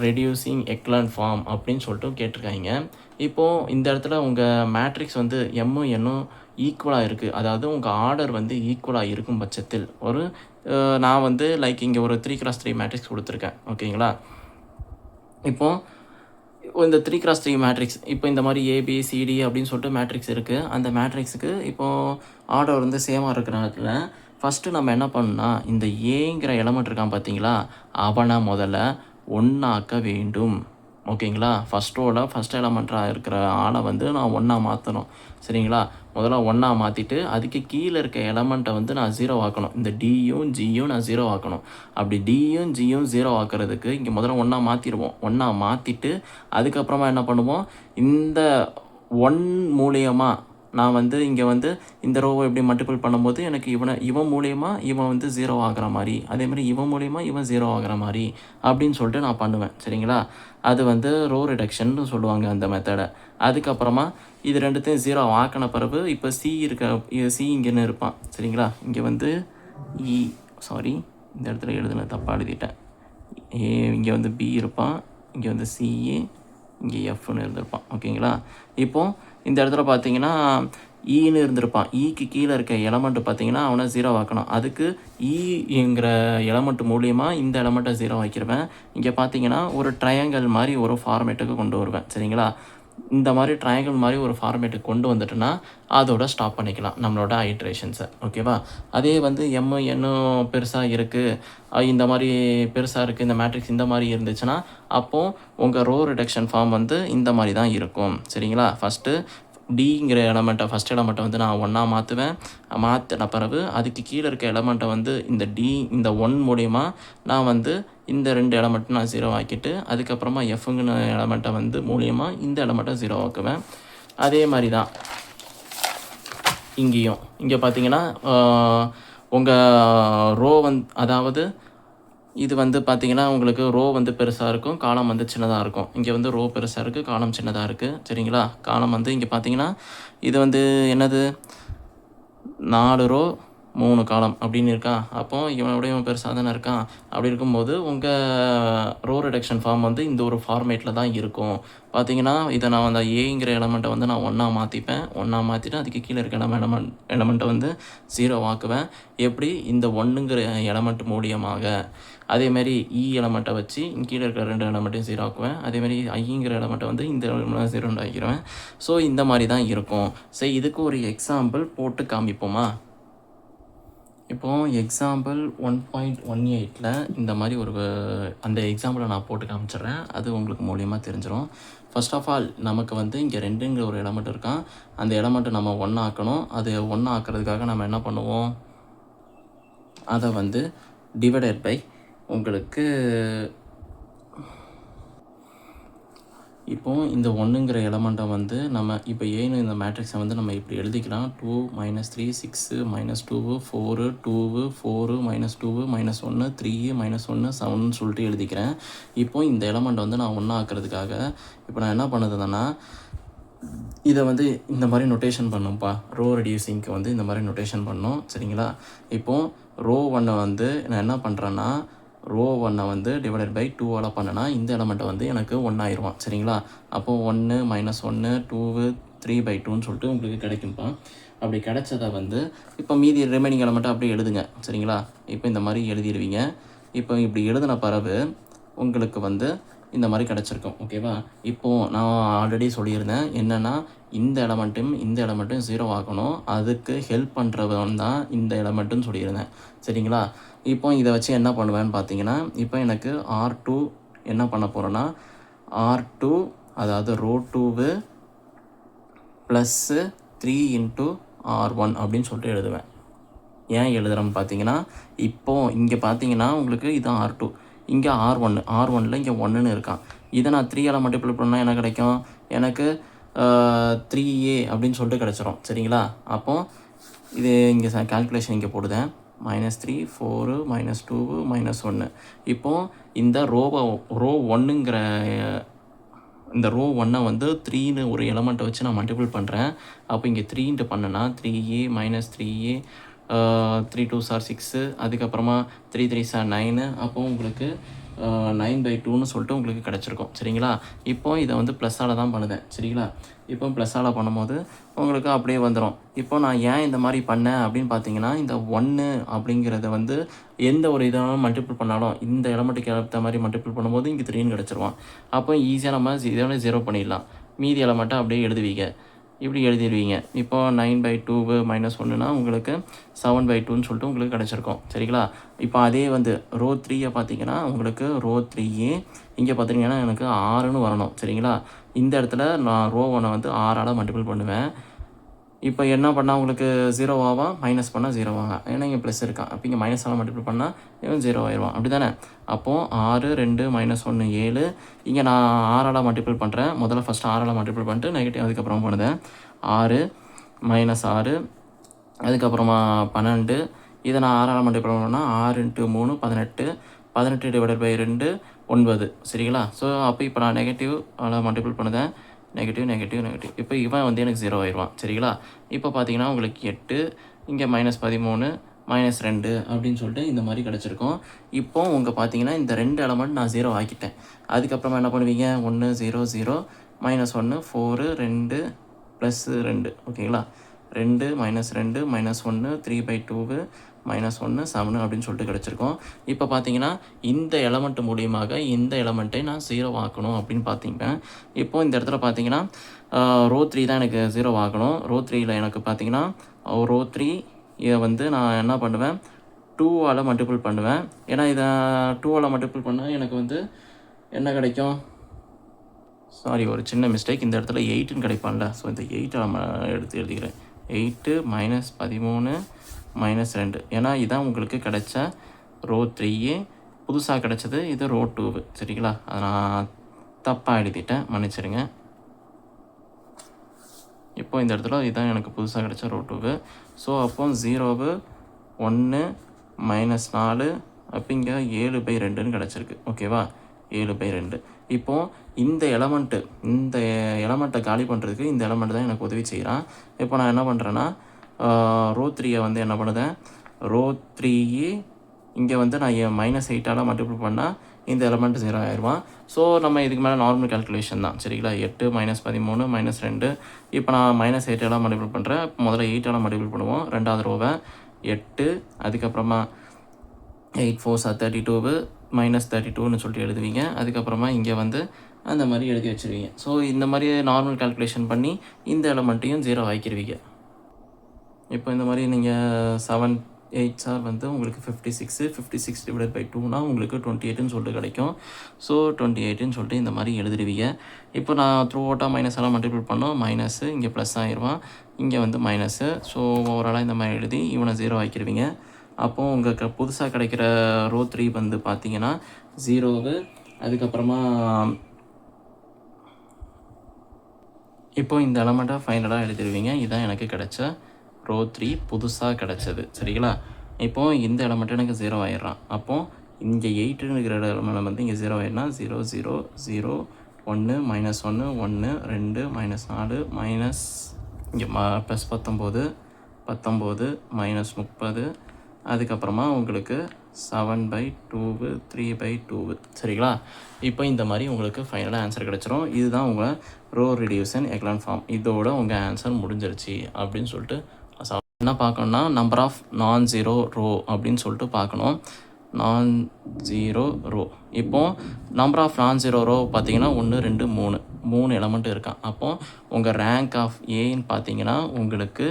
Reducing echelon form அப்படின்னு சொல்லிட்டு கேட்டிருக்காங்க. இப்போது இந்த இடத்துல உங்கள் மேட்ரிக்ஸ் வந்து எம்மும் எண்ணும் ஈக்குவலாக இருக்குது. அதாவது உங்கள் ஆர்டர் வந்து ஈக்குவலாக இருக்கும் பட்சத்தில் ஒரு நான் வந்து லைக் இங்கே ஒரு 3x3 மேட்ரிக்ஸ் கொடுத்துருக்கேன். ஓகேங்களா? இப்போது இந்த 3x3 மேட்ரிக்ஸ் இப்போ இந்த மாதிரி ஏபிசிடி அப்படின்னு சொல்லிட்டு மேட்ரிக்ஸ் இருக்குது. அந்த மேட்ரிக்ஸுக்கு இப்போது ஆர்டர் வந்து சேமாக இருக்கிறதுல ஃபஸ்ட்டு நம்ம என்ன பண்ணணும்னா, இந்த ஏங்கிற எலமெண்ட் இருக்கான் பார்த்தீங்களா, அவனை முதல்ல ஒன்றாக்க வேண்டும். ஓகேங்களா? ஃபஸ்ட் ரோவில் ஃபஸ்ட் எலமெண்ட்டாக இருக்கிற ஆளை வந்து நான் ஒன்றா மாற்றணும். சரிங்களா? முதல்ல ஒன்றா மாற்றிட்டு அதுக்கு கீழே இருக்க எலமெண்ட்டை வந்து நான் 0 ஆக்கணும். இந்த டியும் ஜியும் நான் 0 ஆக்கணும். அப்படி டியும் ஜியும் 0 ஆக்கிறதுக்கு இங்கே முதல்ல ஒன்றா மாற்றிடுவோம். ஒன்றா மாற்றிட்டு அதுக்கப்புறமா என்ன பண்ணுவோம், இந்த 1 மூலியமா நான் வந்து இங்கே வந்து இந்த ரோவை எப்படி மல்டிபிள் பண்ணும்போது எனக்கு இவன் மூலியமா இவன் வந்து 0 ஆகிற மாதிரி, அதேமாதிரி இவன் மூலியமா இவன் 0 ஆகிற மாதிரி அப்படின்னு சொல்லிட்டு நான் பண்ணுவேன். சரிங்களா? அது வந்து ரோ ரிடக்ஷன்னு சொல்லுவாங்க அந்த மெத்தடை. அதுக்கப்புறமா இது ரெண்டுத்தையும் 0 ஆக்கின பிறகு இப்போ சி இங்கேன்னு இருப்பான். சரிங்களா? இங்கே வந்து சாரி இந்த இடத்துல எழுதுன தப்பாக எழுதிட்டேன். இங்கே வந்து பி இருப்பான், இங்கே வந்து சிஏ, இங்கே எஃப்னு இருந்திருப்பான். ஓகேங்களா? இப்போது இந்த இடத்துல பார்த்தீங்கன்னா ஈன்னு இருந்திருப்பான். ஈக்கு கீழே இருக்க எலமெண்ட்டு பார்த்தீங்கன்னா அவனை 0 ஆக்கணும். அதுக்கு ஈங்கிற எலமெண்ட் மூலியமாக இந்த எலமெண்ட்டை 0 ஆக்கிடுவேன். இங்கே பார்த்தீங்கன்னா ஒரு ட்ரையாங்கிள் மாதிரி ஒரு ஃபார்மேட்டுக்கு கொண்டு வருவேன். சரிங்களா? இந்த மாதிரி ட்ரையாங்கிள் மாதிரி ஒரு ஃபார்மேட்டுக்கு கொண்டு வந்துட்டுனா அதோட ஸ்டாப் பண்ணிக்கலாம் நம்மளோட ஐட்ரேஷன்ஸை. ஓகேவா? அதே வந்து என்னும் பெருசாக இருக்குது, இந்த மாதிரி பெருசாக இருக்குது, இந்த மேட்ரிக்ஸ் இந்த மாதிரி இருந்துச்சுன்னா அப்போது உங்கள் ரோ ரிடக்ஷன் ஃபார்ம் வந்து இந்த மாதிரி தான் இருக்கும். சரிங்களா? ஃபஸ்ட்டு டிங்கிற ஃபஸ்ட் எலமெண்ட்டை வந்து நான் ஒன்றா மாற்றுவேன். மாற்றின பிறகு அதுக்கு கீழே இருக்க எலமெண்ட்டை வந்து இந்த 1 மூலிமா நான் வந்து இந்த 2 எலமெண்ட்டும் நான் 0 ஆக்கிட்டு அதுக்கப்புறமா எஃப்ங்கிற எலமெண்ட்டை வந்து மூலியமாக இந்த எலமெண்ட்டை 0 ஆக்குவேன். அதே மாதிரி தான் இங்கேயும். இங்கே பார்த்தீங்கன்னா உங்கள் ரோ அதாவது இது வந்து பார்த்தீங்கன்னா உங்களுக்கு ரோ வந்து பெருசாக இருக்கும், காலம் வந்து சின்னதாக இருக்கும். இங்கே வந்து ரோ பெருசாக இருக்குது, காலம் சின்னதாக இருக்குது. சரிங்களா? காலம் வந்து இங்கே பார்த்தீங்கன்னா இது வந்து என்னது 4 ரோ 3 காலம் அப்படின்னு இருக்கா. அப்போது இவன் பெருசாக தானே இருக்கான். அப்படி இருக்கும்போது உங்கள் ரோ ரிடக்ஷன் ஃபார்ம் வந்து இந்த ஒரு ஃபார்மேட்டில் தான் இருக்கும். பார்த்தீங்கன்னா இதை நான் அந்த ஏங்கிற எலமெண்ட்டை வந்து நான் ஒன்றா மாற்றிப்பேன். ஒன்றா மாற்றிட்டு அதுக்கு கீழே இருக்க எலமெண்ட்டை வந்து 0 ஆக்குவேன். எப்படி இந்த 1ங்கிற எலமெண்ட் மூலியமாக. அதேமாரி எலமெண்ட்டை வச்சு கீழே இருக்கிற 2 எலமெண்ட்டையும் 0 ஆக்குவேன். அதேமாதிரி ஐங்கிற எலமெண்ட்டை வந்து இந்த 0 ஆக்கிடுவேன். ஸோ இந்த மாதிரி தான் இருக்கும். சரி, இதுக்கு ஒரு எக்ஸாம்பிள் போட்டு காமிப்போமா? இப்போது எக்ஸாம்பிள் 1.18ல் இந்த மாதிரி அந்த எக்ஸாம்பிளை நான் போட்டு காமிச்சிட்றேன். அது உங்களுக்கு மூலியமாக தெரிஞ்சிடும். ஃபர்ஸ்ட் ஆஃப் ஆல் நமக்கு வந்து இங்கே 2ங்கிற ஒரு எலமெண்ட் இருக்கான். அந்த எலமெண்ட்டை நம்ம 1 ஆக்கணும். அது 1 ஆக்கிறதுக்காக நம்ம என்ன பண்ணுவோம், அதை வந்து டிவைடட் பை உங்களுக்கு இப்போது இந்த 1ங்கிற எலமெண்ட்டை வந்து நம்ம இப்போ ஏன்னு இந்த மேட்ரிக்ஸை வந்து நம்ம இப்படி எழுதிக்கலாம். 2 -3 6 -2 4 2 4 -2 -1 3 -1 7 சொல்லிட்டு எழுதிக்கிறேன். இப்போது இந்த எலமெண்ட் வந்து நான் 1 ஆக்கிறதுக்காக இப்போ நான் என்ன பண்ணுதுன்னா இதை வந்து இந்த மாதிரி நொட்டேஷன் பண்ணும்ப்பா. ரோ ரெடியூசிங்க்கு வந்து இந்த மாதிரி நொட்டேஷன் பண்ணணும். சரிங்களா? இப்போது ரோ 1 வந்து நான் என்ன பண்ணுறேன்னா ரோ 1 வந்து டிவைடட் பை 2ஆல் பண்ணனா இந்த எலமெண்ட்டை வந்து எனக்கு 1 ஆயிடுவான். சரிங்களா? அப்போது 1 -1 2 3/2ன்னு சொல்லிட்டு உங்களுக்கு கிடைக்கும்ப்பா. அப்படி கிடைச்சதை வந்து இப்போ மீதி ரிமைனிங் எலமெண்ட்டை அப்படியே எழுதுங்க. சரிங்களா? இப்போ இந்த மாதிரி எழுதிடுவீங்க. இப்போ இப்படி எழுதின பிறகு உங்களுக்கு வந்து இந்த மாதிரி கிடச்சிருக்கும். ஓகேவா? இப்போது நான் ஆல்ரெடி சொல்லியிருந்தேன் என்னென்னா இந்த எலமெண்ட்டும் 0 ஆகணும். அதுக்கு ஹெல்ப் பண்ணுறவன் தான் இந்த எலமெண்ட்டுன்னு சொல்லியிருந்தேன். சரிங்களா? இப்போ இதை வச்சு என்ன பண்ணுவேன்னு பார்த்தீங்கன்னா இப்போ எனக்கு R2 என்ன பண்ண போகிறேன்னா R2 அதாவது ரோ 2 + 3 × R1 அப்படின்னு சொல்லிட்டு எழுதுவேன். ஏன் எழுதுகிறேன்னு பார்த்தீங்கன்னா இப்போது இங்கே பார்த்தீங்கன்னா உங்களுக்கு இதுதான் R2, இங்கே R1ல் இங்கே 1ன்னு இருக்கான். இதை நான் 3ஆல் மல்டிபிள் பண்ணால் என்ன கிடைக்கும், எனக்கு 3A அப்படின்னு சொல்லிட்டு கிடச்சிரும். சரிங்களா? அப்போது இது இங்கே கால்குலேஷன் இங்கே போடுதேன். -3 4 -2 -1. இப்போது இந்த ரோ 1ங்கிற இந்த ரோ 1 வந்து 3ன்னு ஒரு எலமெண்ட்டை வச்சு நான் மல்டிபிள் பண்ணுறேன். அப்போ இங்கே 3 பண்ணேன்னா 3A -3A 3 2s are 6, அதுக்கப்புறமா 3 3s are 9. அப்போது உங்களுக்கு 9/2ன்னு சொல்லிட்டு உங்களுக்கு கிடச்சிருக்கும். சரிங்களா? இப்போ இதை வந்து ப்ளஸ்ஸால் தான் பண்ணுதேன். சரிங்களா? இப்போ ப்ளஸ்ஸால் பண்ணும்போது உங்களுக்கு அப்படியே வந்துடும். இப்போ நான் ஏன் இந்த மாதிரி பண்ணேன் அப்படின்னு பார்த்தீங்கன்னா, இந்த 1 அப்படிங்கிறத வந்து எந்த ஒரு இதனாலும் மல்டிபிள் பண்ணாலும் இந்த எலமெண்ட்டுக்கு ஏற்ற மாதிரி மல்டிபிள் பண்ணும்போது இங்கே 3ன்னு கிடச்சிருவான். அப்போ ஈஸியாக நம்ம இதோட 0 பண்ணிடலாம். மீதி எலமெண்ட்டை அப்படியே எழுதுவீங்க. இப்படி எழுதிடுவீங்க. இப்போ 9/2 - 1னா உங்களுக்கு 7/2ன்னு சொல்லிட்டு உங்களுக்கு கிடச்சிருக்கும். சரிங்களா? இப்போ அதே வந்து ரோ 3 பார்த்தீங்கன்னா உங்களுக்கு ரோ 3 இங்கே பார்த்தீங்கன்னா எனக்கு 6ன்னு வரணும். சரிங்களா? இந்த இடத்துல நான் ரோ 1 வந்து 6ஆல் மல்டிபிள் பண்ணுவேன். இப்போ என்ன பண்ணால் உங்களுக்கு 0 ஆவான், மைனஸ் பண்ணால் 0 ஆவாங்க. ஏன்னா இங்கே ப்ளஸ் இருக்கான். அப்போ இங்கே மைனஸால் மல்டிபிள் பண்ணால் இவன் 0 ஆயிடுவான். அப்படி தானே? அப்போது 6, 2, -1, 7. இங்கே நான் 6ஆல் மல்டிபிள் பண்ணுறேன். முதல்ல ஃபஸ்ட்டு 6ஆல் மல்டிபிள் பண்ணிட்டு நெகட்டிவ் அதுக்கப்புறம் பண்ணுதேன். 6 -6 அதுக்கப்புறமா 12. இதை நான் 6ஆல் மல்டிபிள் பண்ணேன்னா 6 × 3 18. 18 / 2 9. சரிங்களா? ஸோ அப்போ இப்போ நான் நெகட்டிவ் மல்டிபிள் பண்ணுதேன். நெகட்டிவ். இப்போ இவன் வந்து எனக்கு 0 ஆயிடுவான். சரிங்களா? இப்போ பார்த்தீங்கன்னா உங்களுக்கு 8, இங்கே -13, -2 அப்படின்னு சொல்லிட்டு இந்த மாதிரி கிடச்சிருக்கும். இப்போ உங்கள் பார்த்தீங்கன்னா இந்த 2 எலமெண்ட் நான் 0 ஆக்கிட்டேன். அதுக்கப்புறமா என்ன பண்ணுவீங்க? 1 0 0 -1 4 2 +2 ஓகேங்களா? 2 -2 -1 3/2 -1 7 அப்படின்னு சொல்லிட்டு கிடச்சிருக்கும். இப்போ பார்த்தீங்கன்னா இந்த எலமெண்ட் மூலியமாக இந்த எலமெண்ட்டை நான் 0 ஆக்கணும் அப்படின்னு பார்த்தீங்கன்னா, இப்போ இந்த இடத்துல பார்த்தீங்கன்னா ரோ 3 தான் எனக்கு 0 ஆக்கணும். ரோ 3ல் எனக்கு பார்த்தீங்கன்னா ரோ 3 இதை வந்து நான் என்ன பண்ணுவேன்? 2ஆல் மல்டிபிள் பண்ணுவேன். ஏன்னா இதை 2ஆல் மல்டிபிள் பண்ணால் எனக்கு வந்து என்ன கிடைக்கும்? சாரி, ஒரு சின்ன மிஸ்டேக். இந்த இடத்துல 8ன்னு கிடைப்பான்ல. ஸோ இந்த 8 நம்ம எடுத்து எழுதிக்கிறேன். 8 -13 -2. ஏன்னா இதான் உங்களுக்கு கிடைச்ச ரோ 3. புதுசாக கிடைச்சது இது ரோ 2. சரிங்களா? அதை நான் தப்பாக எழுதிட்டேன், மன்னிச்சிடுங்க. இப்போ இந்த இடத்துல இதுதான் எனக்கு புதுசாக கிடைச்ச ரோ 2. ஸோ அப்போ 0 1 -4 அப்போ இங்கே 7/2ன்னு கிடச்சிருக்கு. ஓகேவா? 7/2. இப்போது இந்த எலமெண்ட்டை காலி பண்ணுறதுக்கு இந்த எலமெண்ட் தான் எனக்கு உதவி செய்கிறான். இப்போ நான் என்ன பண்ணுறேன்னா ரோ 3 வந்து என்ன பண்ணுதேன்? ரோ 3 இங்கே வந்து நான் -8ஆல் மல்டிபிள் பண்ணால் இந்த எலமெண்ட் 0 ஆயிடுவான். ஸோ நம்ம இதுக்கு மேலே நார்மல் கால்குலேஷன் தான். சரிங்களா? 8 -13 -2. இப்போ நான் -8ஆல் மல்டிபிள் பண்ணுறேன். முதல்ல 8ஆல் மல்டிபிள் பண்ணுவோம். ரெண்டாவது ரோவை 8 அதுக்கப்புறமா 8 4 32 -32ன்னு சொல்லிட்டு எழுதுவீங்க. அதுக்கப்புறமா இங்கே வந்து அந்த மாதிரி எழுதி வச்சுருவீங்க. ஸோ இந்த மாதிரி நார்மல் கால்குலேஷன் பண்ணி இந்த எலமெண்ட்டையும் 0 ஆக்கிடுவீங்க. இப்போ இந்த மாதிரி நீங்கள் 7 8 சார் வந்து உங்களுக்கு 56. 56 / 2னா உங்களுக்கு 28ன்னு சொல்லிட்டு கிடைக்கும். ஸோ 28ன்னு சொல்லிட்டு இந்த மாதிரி எழுதிடுவீங்க. இப்போ நான் த்ரூ அவுட்டாக மைனஸால் மல்டிபிள் பண்ணோம். மைனஸு இங்கே ப்ளஸ் ஆயிடுவான். இங்கே வந்து மைனஸு. ஸோ ஓவராலாக இந்த மாதிரி எழுதி இவனை 0 ஆக்கிடுவீங்க. அப்போது உங்களுக்கு புதுசாக கிடைக்கிற ரோ 3 வந்து பார்த்தீங்கன்னா 0. அதுக்கப்புறமா இப்போ இந்த எலமெண்ட்டை ஃபைனலாக எழுதிடுவீங்க. இதுதான் எனக்கு கிடைச்ச ரோ 3 புதுசாக கிடச்சது. சரிங்களா? இப்போது இந்த எலமெண்ட் எனக்கு 0 ஆயிடுறான். அப்போது இங்கே 8ங்கிற எலமெண்ட் வந்து இங்கே 0 ஆயிடுனா 0 0 0 1 -1 1 2 -4 மைனஸ் இங்கே +19 19 -30 அதுக்கப்புறமா உங்களுக்கு 7/2 3/2. சரிங்களா? இப்போ இந்த மாதிரி உங்களுக்கு ஃபைனலாக ஆன்சர் கிடச்சிரும். இதுதான் உங்கள் ரோ ரிடியூஷன் எக்லான் ஃபார்ம். இதோட உங்கள் ஆன்சர் முடிஞ்சிருச்சு அப்படின்னு சொல்லிட்டு என்ன பார்க்கணுன்னா நம்பர் ஆஃப் நான்-0 ரோ அப்படின்னு சொல்லிட்டு பார்க்கணும். நான்-0 ரோ. இப்போது நம்பர் ஆஃப் நான்-0 ரோ பார்த்தீங்கன்னா 1 2 3 எலமெண்ட் இருக்கான். அப்போது உங்கள் ரேங்க் ஆஃப் ஏன்னு பார்த்தீங்கன்னா உங்களுக்கு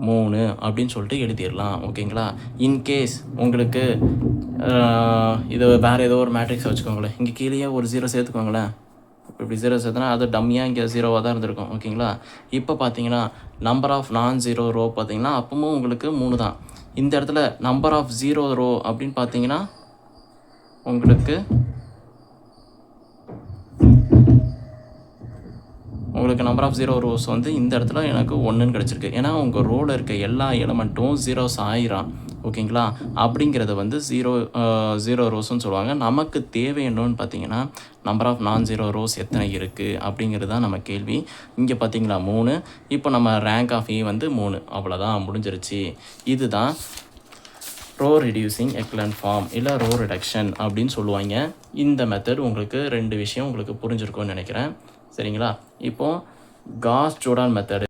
3 அப்படின்னு சொல்லிட்டு எழுதிடலாம். ஓகேங்களா? இன்கேஸ் உங்களுக்கு இது வேறு ஏதோ ஒரு மேட்ரிக்ஸ் வச்சுக்கோங்களேன். இங்கே கீழேயே ஒரு 0 சேர்த்துக்கோங்களேன். இப்படி 0 சேர்த்துனா அது டம்மியாக இங்கே 0வாக தான் இருந்திருக்கும். ஓகேங்களா? இப்போ பார்த்தீங்கன்னா நம்பர் ஆஃப் நான்-0 ரோ பார்த்தீங்கன்னா அப்பவும் உங்களுக்கு 3 தான். இந்த இடத்துல நம்பர் ஆஃப் 0 ரோ அப்படின்னு பார்த்தீங்கன்னா உங்களுக்கு நம்பர் ஆஃப் 0 ரோஸ் வந்து இந்த இடத்துல எனக்கு 1ன்னு கிடச்சிருக்கு. ஏன்னா உங்கள் ரோவில் இருக்க எல்லா எலமெண்ட்டும் 0s ஆயிரான். ஓகேங்களா? அப்படிங்கிறத வந்து 0 ரோஸ்ன்னு சொல்லுவாங்க. நமக்கு தேவை என்னன்னு பார்த்தீங்கன்னா நம்பர் ஆஃப் நான்-0 ரோஸ் எத்தனை இருக்குது அப்படிங்கிறது தான் நம்ம கேள்வி. இங்கே பார்த்தீங்களா 3. இப்போ நம்ம ரேங்க் ஆஃப் ஏ வந்து 3. அவ்வளோதான், முடிஞ்சிருச்சு. இதுதான் ரோ ரெடியூசிங் எக்லன் ஃபார்ம் இல்லை ரோ ரிடக்ஷன் அப்படின்னு சொல்லுவாங்க. இந்த மெத்தட் உங்களுக்கு 2 விஷயம் உங்களுக்கு புரிஞ்சிருக்கும்னு நினைக்கிறேன். சரிங்களா? இப்போது காஸ் ஜோர்டான் மெத்தடு